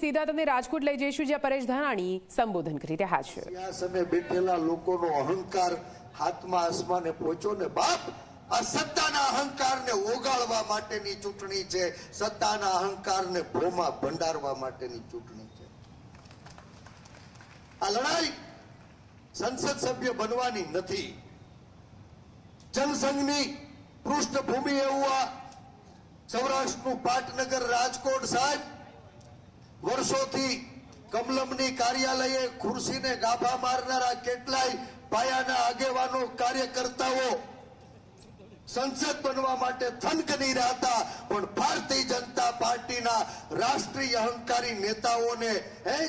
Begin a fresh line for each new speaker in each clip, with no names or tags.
સીધા તમને રાજકોટ લઈ જઈશું, જ્યાં પરેશ ધાનાણી સંબોધન કરી રહ્યા છે।
સિંહાસને બેઠેલા લોકોનો અહંકાર હાથમાં આસમાને પહોંચ્યો ને બાપ, આ સત્તાના અહંકારને ઓગાળવા માટેની ચૂંટણી છે, સત્તાના અહંકારને ભોમાં ભંડારવા માટેની ચૂંટણી છે। આ લડાઈ સંસદ સભ્ય બનવાની નથી, જનસંઘની પૃષ્ઠભૂમિ એવું આ સૌરાષ્ટ્રનું પાટનગર રાજકોટ સાહેબ વર્ષોથી કમલમની કાર્યાલયે ખુરશીને ગાભા મારનારા કેટલાય પાયાના આગેવાનો કાર્યકર્તાઓ સંસદ બનવા માટે થનગની રહ્યા હતા, પણ ભારતીય જનતા પાર્ટીના રાષ્ટ્રીય અહંકારી નેતાઓને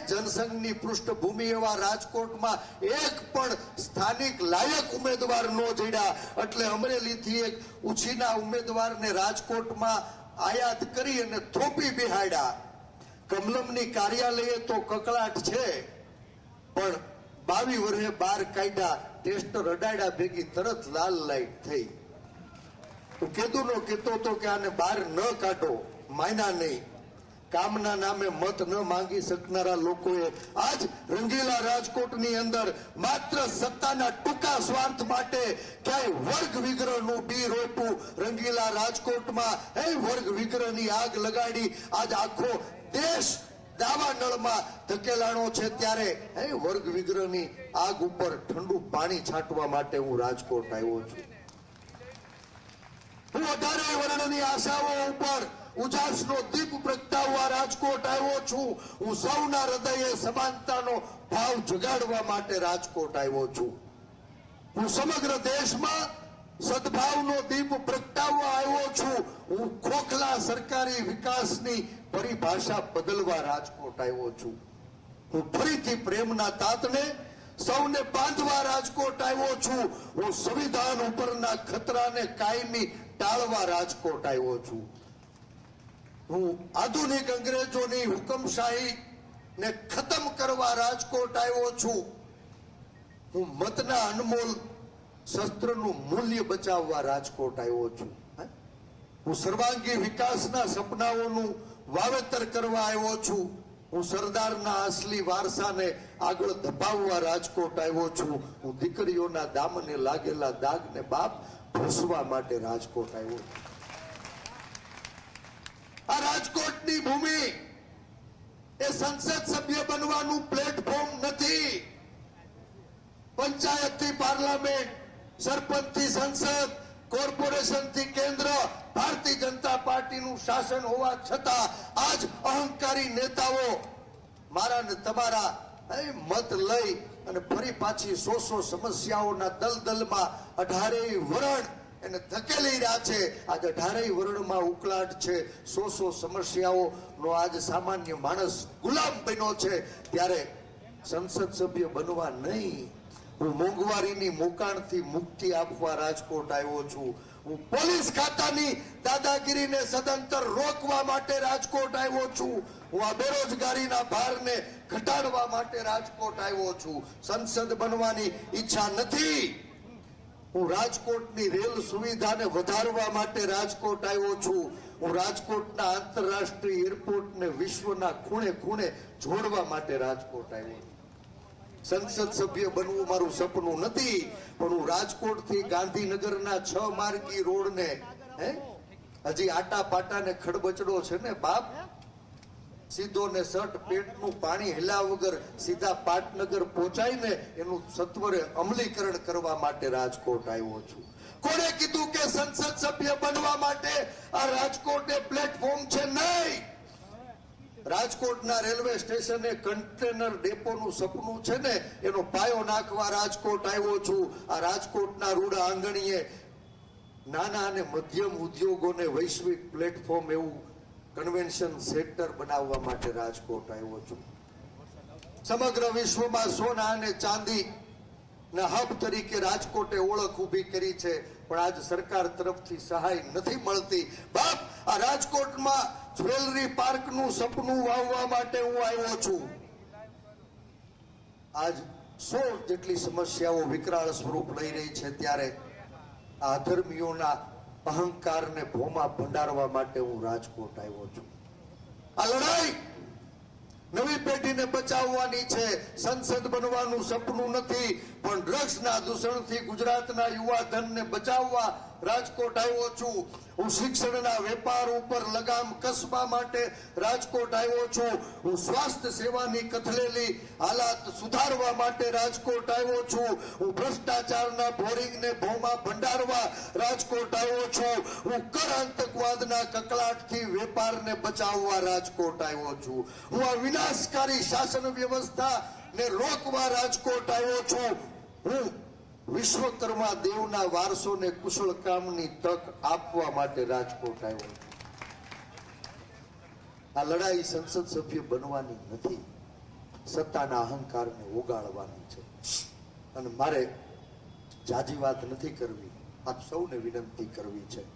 જનસંઘની પૃષ્ઠભૂમિ એવા રાજકોટમાં એક પણ સ્થાનિક લાયક ઉમેદવાર ન જડ્યા, એટલે અમરેલીથી એક ઉછીના ઉમેદવારને રાજકોટમાં આયાત કરી અને થોપી બિહાડ્યા। કમલમની કાર્યાલયે તો કકળાટ છે, પણ 22 વર્ષે બહાર કાઢ્યા, ટેસ્ટ રડાડ્યા ભેગી તરત લાલ લાઈટ થઈ। તો કેદુનો કહેતો હતો કે આને બહાર ન કાઢો, માયના નહીં, કામના નામે મત ન માંગી શકનારા લોકોએ આજ રંગીલા રાજકોટની અંદર માત્ર સત્તાના ટૂંકા સ્વાર્થ માટે ક્યાંય વર્ગ વિગ્રહનું બી રોપ્યું। રંગીલા રાજકોટમાં વર્ગ વિગ્રહની આગ લગાડી આજ આખો દેશ દાવાનળમાં ધકેલાણો છે, ત્યારે વર્ગ વિગ્રહની આગ ઉપર ઠંડુ પાણી છાંટવા માટે હું રાજકોટ આવ્યો છું। હું 18 વર્ણની આશાઓ ઉપર ઉજાસનો દીપ પ્રગટાવવા રાજકોટ આવ્યો છું। હું સૌના હૃદયે સમાનતાનો ભાવ જગાડવા માટે રાજકોટ આવ્યો છું। હું સમગ્ર દેશમાં સદભાવનો દીપ પ્રગટાવવા આવ્યો છું। હું ખોખલા સરકારી વિકાસની પરિભાષા બદલવા રાજકોટ આવ્યો છું। હું ફરીથી પ્રેમના તાતને સૌને બાંધવા રાજકોટ આવ્યો છું। હું સંવિધાન ઉપરના ખતરાને કાયમી ટાળવા રાજકોટ આવ્યો છું। હું આધુનિક અંગ્રેજોની હુકમશાહી ને ખતમ કરવા રાજકોટ આવ્યો છું। હું મતના અનમોલ શસ્ત્રનું મૂલ્ય બચાવવા રાજકોટ આવ્યો છું। હું સર્વાંગી વિકાસના સપનાઓનું વાવેતર કરવા આવ્યો છું। હું સરદારના અસલી વારસાને આગળ ધપાવવા રાજકોટ આવ્યો છું। હું દીકરીઓના દામને લાગેલા દાગને બાપ ભૂસવા માટે રાજકોટ આવ્યો છું। આ રાજકોટની ભૂમિ એ સંસદ સભ્ય બનવાનું પ્લેટફોર્મ નથી। પંચાયતથી પાર્લામેન્ટ, સરપંચથી સંસદ, કોર્પોરેશનથી કેન્દ્ર, ભારતીય જનતા પાર્ટીનું શાસન હોવા છતાં આજ અહંકારી નેતાઓ મારા ને તમારા મત લઈ અને ફરી પાછી 100 સમસ્યાઓના દલદલમાં 18 વરણ એને ધકેલી રહ્યા છે। આજ 18 વરણમાં ઉકળાટ છે, 100 સમસ્યાઓનો આજ સામાન્ય માણસ ગુલામ બન્યો છે, ત્યારે સંસદ સભ્ય બનવા નહીં, હું મોંઘવારીની મોકાણથી મુક્તિ આપવા રાજકોટ આવ્યો છું। હું પોલીસ ખાતાની દાદાગીરીને સદંતર રોકવા માટે રાજકોટ આવ્યો છું। હું આ બેરોજગારીના ભારને ઘટાડવા માટે રાજકોટ આવ્યો છું। સંસદ બનવાની ઈચ્છા નથી, હું રાજકોટની રેલ સુવિધાને વધારવા માટે રાજકોટ આવ્યો છું। હું રાજકોટના આંતરરાષ્ટ્રીય એરપોર્ટને વિશ્વના ખૂણે ખૂણે જોડવા માટે રાજકોટ આવ્યો છું। સંસદ સભ્ય બનવું મારું સપનું નથી, પણ હું રાજકોટથી ગાંધીનગરના 6 માર્ગી રોડને હજી આટા પાટા ને ખડબચડો છે ને બાપ, સીધો ને સટ પેટનું પાણી હિલા વગર સીધા પાટનગર પહોંચાઈને એનું સત્વરે અમલીકરણ કરવા માટે રાજકોટ આવ્યો છું। કોણે કીધું કે સંસદ સભ્ય બનવા માટે આ રાજકોટ એ પ્લેટફોર્મ છે? નહીં, રાજકોટના રેલવે સ્ટેશને કન્ટેનર ડેપોનું સપનું છે ને, એનો પાયો નાખવા રાજકોટ આવ્યો છું। આ રાજકોટના રૂડા આંગણીએ નાના અને મધ્યમ ઉદ્યોગોને વૈશ્વિક પ્લેટફોર્મ એવું કન્વેન્શન સેન્ટર બનાવવા માટે રાજકોટ આવ્યો છું। સમગ્ર વિશ્વમાં સોના અને ચાંદી ના હબ તરીકે રાજકોટે ઓળખ ઊભી કરી છે, પણ આજ સરકાર તરફથી સહાય નથી મળતી। બાપ, આ રાજકોટમાં જ્વેલરી પાર્કનું સપનું વાવવા માટે હું આવ્યો છું। આજ 16 જેટલી સમસ્યાઓ વિકરાળ સ્વરૂપ લઈ રહી છે, ત્યારે આ અધર્મીઓના અહંકારને ભોમાં ભંડારવા માટે હું રાજકોટ આવ્યો છું। આ લડાઈ પાર્ટીને બચાવવાની છે. સંસદ બનવાનું સપનું નથી, પણ ડ્રગ્સના દૂષણથી ગુજરાતના યુવા ધનને બચાવવા રાજકોટ આવ્યો છું. હું શિક્ષણના વેપાર ઉપર લગામ કસવા માટે રાજકોટ આવ્યો છું. હું સ્વાસ્થ્ય સેવાની કથલેલી હાલાત સુધારવા માટે રાજકોટ આવ્યો છું. હું ભ્રષ્ટાચારના બોરિંગને ભોમાં ભંડારવા રાજકોટ આવ્યો છું. હું કર આતંકવાદના કકળાટથી વેપારને બચાવવા રાજકોટ આવ્યો છું. હું આ વિનાશકારી શાસન વ્યવસ્થાને રોકવા રાજકોટ આવ્યો છું. હું વિશ્વકર્મા દેવના વારસોને કુશળ કામની તક આપવા માટે રાજકોટ આવ્યો છું. આ લડાઈ સંસદ સભ્ય બનવાની નથી, સત્તાના અહંકારને ઓગાળવાની છે. અને મારે જાજી વાત નથી કરવી, આપ સૌને વિનંતી કરવી છે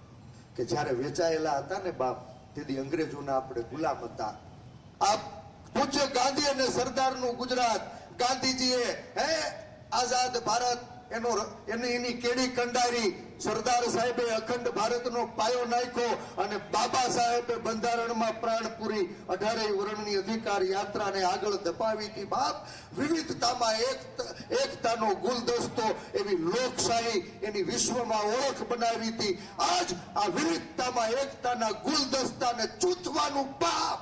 કે જ્યારે વેચાયેલા હતા ને બાપ, તેથી અંગ્રેજોના આપણે ગુલામ હતા. આપ પૂજ્ય ગાંધી અને સરદારનું ગુજરાત, ગાંધીજીએ આઝાદ ભારત એની કેડી કંડારી, સરદાર સાહેબે અખંડ ભારતનો પાયો નાખ્યો અને બાબા સાહેબે બંધારણમાં પ્રાણ પૂરી 18 વર્ણની અધિકાર યાત્રાને આગળ ધપાવી હતી. બાપ, વિવિધતામાં એકતાનો ગુલદસ્તો એવી લોકશાહી એની વિશ્વમાં ઓળખ બનાવી હતી. આજ આ વિવિધતામાં એકતાના ગુલદસ્તાને ચૂંટવાનું પાપ,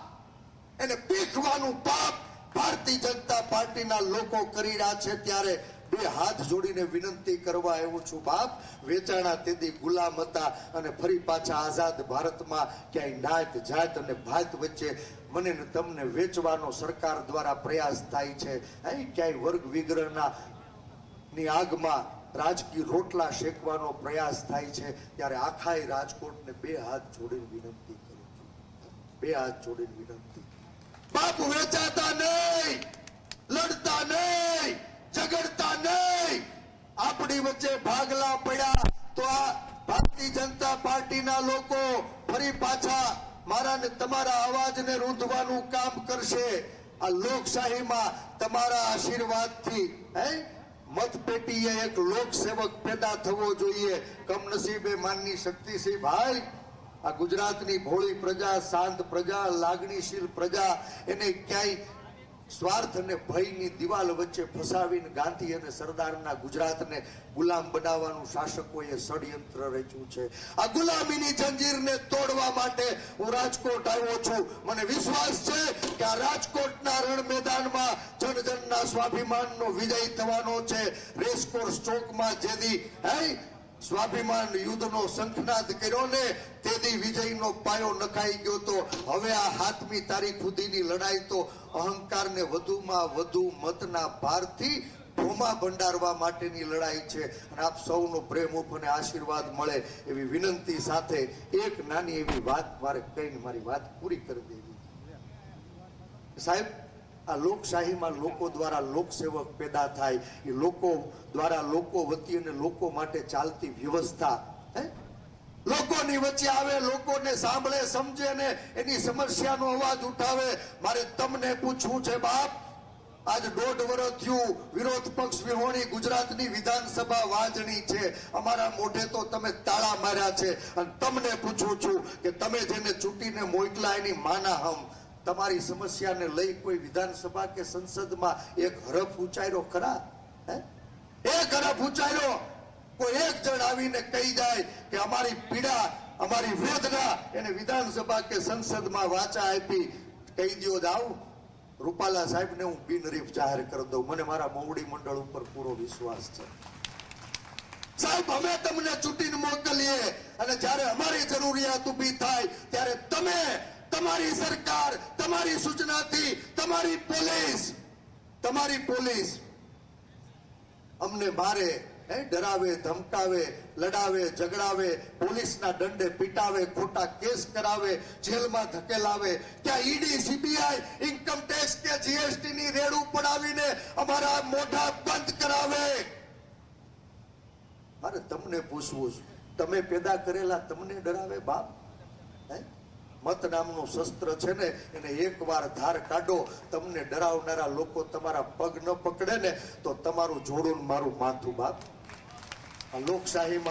એને પીખવાનું પાપ ભારતીય જનતા પાર્ટીના લોકો કરી રહ્યા છે. ત્યારે બે હાથ જોડીને વિનંતી કરવા આવ્યો છું બાપ, વેચાણા તેથી ગુલામ હતા અને ફરી પાછા આઝાદ ભારતમાં ક્યાંય નાત જાત અને ભાત વચ્ચે મને ને તમને વેચવાનો સરકાર દ્વારા પ્રયાસ થાય છે. ક્યાંય વર્ગ વિગ્રહના ની આગમાં રાજકીય રોટલા શેકવાનો પ્રયાસ થાય છે. ત્યારે આખા રાજકોટને બે હાથ જોડીને વિનંતી કરું છું, બે હાથ જોડીને વિનંતી. બાપ, વેચાતા નહીં, લડતા નહીં, ઝઘડતા નહીં. આપણી વચ્ચે ભાગલા પડ્યા તો આ ભારતીય જનતા પાર્ટીના લોકો ફરી પાછા મારા ને તમારા અવાજને રૂંધવાનું કામ કરશે. આ લોકશાહીમાં તમારા આશીર્વાદથી મતપેટીએ એક લોકસેવક પેદા થવો જોઈએ. કમનસીબે માનની શક્તિસિંહ ભાઈ, આ ગુજરાતની ભોળી પ્રજા, શાંત પ્રજા, લાગણીશીલ પ્રજા, એને ક્યાંય સ્વાર્થ અને ભયની દિવાલ વચ્ચે ફસાવીને ગાંધી અને સરદારના ગુજરાતને ગુલામ બનાવવાનું શાસકોએ ષડયંત્ર રચ્યું છે. આ ગુલામીની જંજીરને તોડવા માટે હું રાજકોટ આવ્યો છું. મને વિશ્વાસ છે કે આ રાજકોટના રણ મેદાનમાં જનજનના સ્વાભિમાનનો વિજય થવાનો છે. રેસકોર્સ ચોકમાં જેદી સ્વાભિમાન યુદ્ધનો શંખનાદ કર્યો ને તેથી વિજયનો પાયો નખાઈ ગયો. તો હવે આ 7મી તારીખ સુધીની લડાઈ તો અહંકારને વધુમાં વધુ મતના ભારથી ભોમાં ભંડારવા માટેની લડાઈ છે. અને આપ સૌનો પ્રેમ અને આશીર્વાદ મળે એવી વિનંતી સાથે એક નાની એવી વાત મારે કહીને મારી વાત પૂરી કરી દેવી. સાહેબ, આ લોકશાહીમાં લોકો દ્વારા લોકસેવક પેદા થાય, એ લોકો દ્વારા લોકો વતી અને લોકો માટે ચાલતી વ્યવસ્થા લોકોની વચ્ચે આવે, લોકોને સાંભળે, સમજે ને એની સમસ્યાનો અવાજ ઉઠાવે. મારે તમને પૂછવું છે બાપ, આજ 1.5 વર્ષ થયું વિરોધ પક્ષ વિહોણી ગુજરાતની વિધાનસભા વાંચણી છે. અમારા મોઢે તો તમે તાળા માર્યા છે. અને તમને પૂછું છું કે તમે જેને ચૂંટીને મોકલા એની માના હમ તમારી સમસ્યાને લઈ કોઈ વિધાનસભા કે સંસદમાં એક હરફ ઉચ્ચાર્યો ખરા? એક હરફ ઉચ્ચાર્યો? કોઈ એક જણ આવીને કહી જાય કે અમારી પીડા, અમારી વેદના એને વિધાનસભા કે સંસદમાં વાચા આપી? કહી દો જાવ, રૂપાલા સાહેબને હું બિનહરીફ જાહેર કરી દઉં. મને મારા મોવડી મંડળ ઉપર પૂરો વિશ્વાસ છે. સાહેબ, અમે તમને ચૂંટીને મોકલીએ અને જ્યારે અમારી જરૂરિયાત ઊભી થાય ત્યારે તમે, તમારી સરકાર, તમારી સૂચનાથી તમારી પોલીસ અમને મારે, ડરાવે, ધમકાવે, લડાવે, ઝઘડાવે, પોલીસના દંડે પીટાવે, ખોટા કેસ કરાવે, જેલમાં ધકેલાવે, ત્યાં ઈડી, સીબીઆઈ, ઇન્કમ ટેક્સ કે જીએસટી ની રેડું પડાવીને અમારા મોઢા બંધ કરાવે. અરે તમને પૂછવું, તમે પેદા કરેલા તમને ડરાવે બાપ? મત નામનું શસ્ત્ર છે ને, એને એકવાર ધાર કાઢો, તમને ડરાવનારા લોકો તમારા પગ ન પકડે ને તો તમારું જોડું મારું માથું બાપ. આ લોકશાહીમાં